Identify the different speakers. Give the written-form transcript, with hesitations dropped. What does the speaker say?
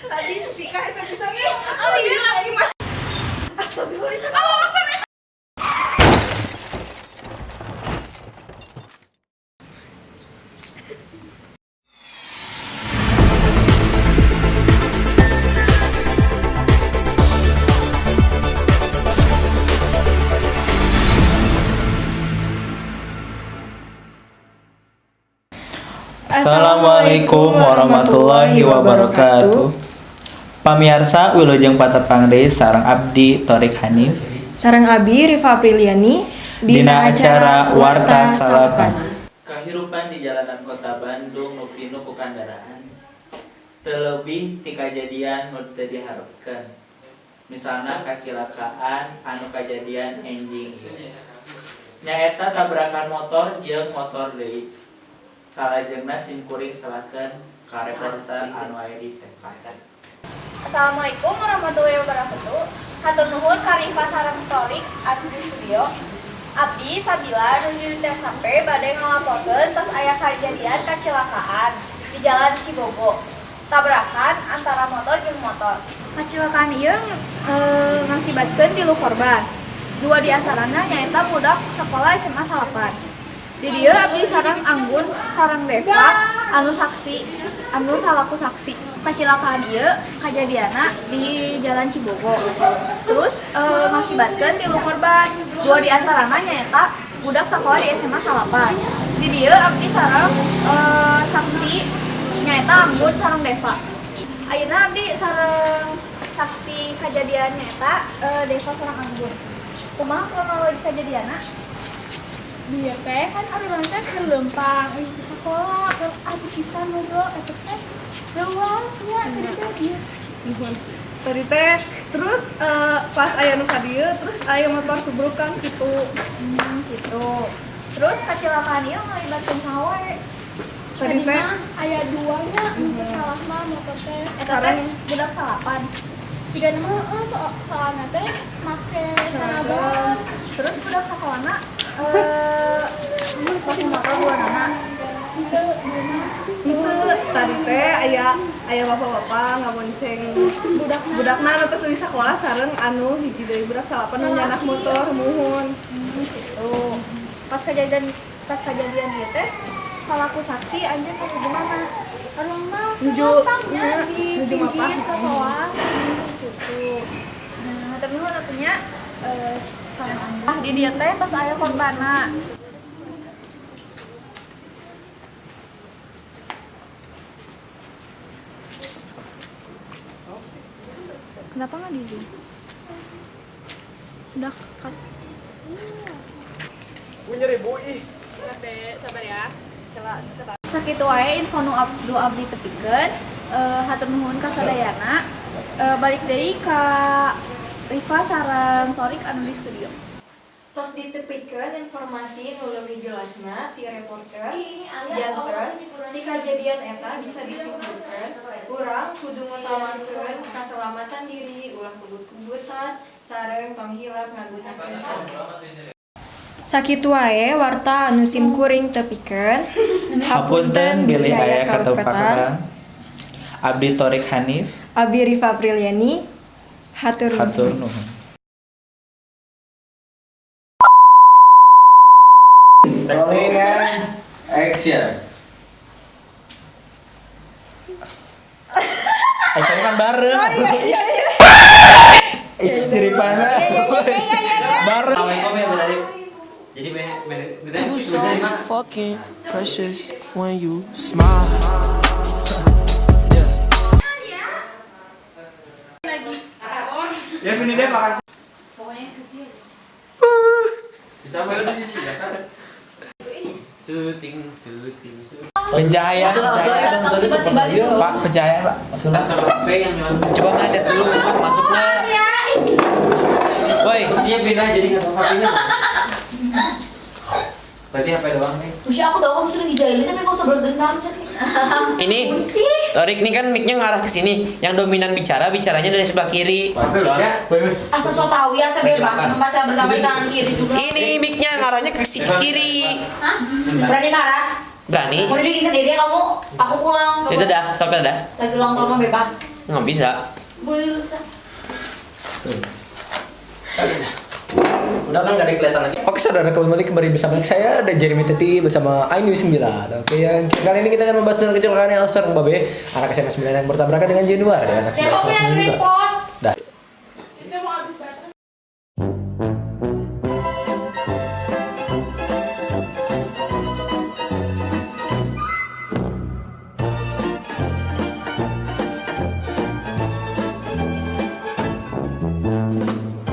Speaker 1: Tadi si Kak bisa-bisanya. Oh iya, gimana? Astagfirullah.
Speaker 2: Assalamualaikum warahmatullahi wabarakatuh. Pamirsa wilujeng patepang deui sareng abdi Thorik Hanif
Speaker 1: Sareng Abi Rifa Apriliani
Speaker 2: dina acara Warta Salapan. Kahirupan di jalanan kota Bandung nu pinuh ku kandaraan teu leuwih ti kajadian nu teu diharepkeun. Misalna kacilakaan anu kajadian enjing ieu. Nyaeta tabrakan motor jeung motor deui. Salajengna simkuring salahkeun ka reporter anu aya di tempat.
Speaker 3: Assalamualaikum warahmatullahi wabarakatuh. Hatur nuhun ka Rifa sareng Thorik anu di studio. Abdi Sabila nu di TKP bade ngalaporkeun tos aya kajadian kecelakaan di Jalan Cibogo. Tabrakan antara motor jeung motor. Kecelakaan ieu ngakibatkeun 3 korban. 2 di antarana nyaeta budak sakola SMA 8. Di dieu abdi sareng Anggun sareng Deva anu salaku saksi. Kecelakaan ieu kajadianna di Jalan Cibogo. Terus ngakibatkeun 3 korban. 2 di antarana nyaeta budak sakola di SMA 8. Di dieu abdi sareng saksi nyaeta Anggun sareng Deva. Ayeuna abdi sareng saksi kajadian nyaeta Deva sareng Anggun. Kumaha kronologi kajadianna?
Speaker 4: Dia teh kan orang teh kelempang ke sekolah ke pisan ngobrol eta teh luas nya tadi dia
Speaker 1: Tadi teh terus pas aya nu ka dieu terus aya motor tubrukan gitu.
Speaker 3: Gitu. Terus kecelakaan ieu ngalibatkeun saha wae?
Speaker 1: Tadi teh
Speaker 4: aya 2 nya nu salah mah motor teh
Speaker 3: Eta teh budak salapan.
Speaker 4: jika nama soalnya teh make seragam
Speaker 3: Terus budak sakolana pakai motor buanana.
Speaker 1: itu tadi teh aya bapak-bapak ngabonceng budakna anu tos euy sakola sareng anu hiji deui budak salapan nu nyanak motor muhun.
Speaker 3: Gitu. Pas kejadian ieu teh salaku saksi anjeun pas gimana?
Speaker 4: orang mah
Speaker 1: Nuju
Speaker 4: di pinggir ke bawah
Speaker 3: Gitu. Nah, tapi nu atunya sareng Anggun di dieu teh tos aya korbanna. Kenapa nggak di zoom? Udah cut.
Speaker 2: Punya ribu ih.
Speaker 4: sabar ya
Speaker 3: Sakitu wae info nu abdi tepikeun. Hatur nuhun ka sadayana. Balik deui ka Rifa sareng Thorik anu di studio.
Speaker 5: Tos ditepikeun informasi nu leuwih jelasna ti reporter janten ti kajadian eta bisa disimpulkeun urang kudu ngutamakeun kaselamatan diri ulah kubut-kubutan sareng tong hilap ngagunakeun
Speaker 1: Sakitu wae warta anu simkuring tepikeun.
Speaker 2: Hapunten bilih aya katepatan. Abdi Thorik Hanif
Speaker 1: Abi Rifa Apriliani hatur
Speaker 2: nuhun.
Speaker 6: Rolling and action.
Speaker 2: Acara kan bareng.
Speaker 1: iya.
Speaker 2: Siripana. Bareng.
Speaker 6: Assalamualaikum ya Bunda. Jadi
Speaker 7: You so fucking precious when you smile.
Speaker 2: Ya ini deh makasih.
Speaker 4: pokoknya kecil
Speaker 2: Sama lagi biasa.
Speaker 6: syuting.
Speaker 2: Pencahayaan. Pak, pencahayaan, Pak.
Speaker 6: Sampai yang
Speaker 8: Coba mana tes dulu masuknya. Boy,
Speaker 6: posisinya pindah jadi nggak HP-nya. Berarti HP doang nih.
Speaker 4: Terus aku tahu kamu sering dijailin tapi kau usah balas dendam cek nih.
Speaker 8: Ini Torik nih kan mic-nya ngarah ke sini. Yang dominan bicaranya dari sebelah kiri.
Speaker 9: Asa so tahu ya, asa bebas membaca bersama di kanan kiri juga.
Speaker 8: Ini mic-nya ngarahnya ke kiri.
Speaker 9: Hah? Berani marah?
Speaker 8: Berani?
Speaker 9: Mau bikin sendiri ya kamu? Aku pulang.
Speaker 8: Itu dah, stop dah.
Speaker 9: Lagi ulang tahun mah bebas.
Speaker 8: Nggak bisa.
Speaker 9: Boleh lusa.
Speaker 6: Udah kan gak ada kelihatan lagi.
Speaker 10: Oke saudara, kembali bersama saya dan Jeremy Teti bersama Ainu 9. Oke, yang kali ini kita akan membahas tentang kecelakaan yang serem babe. Anak SMA 9 yang bertabrakan dengan Januar dan anak SMA 9.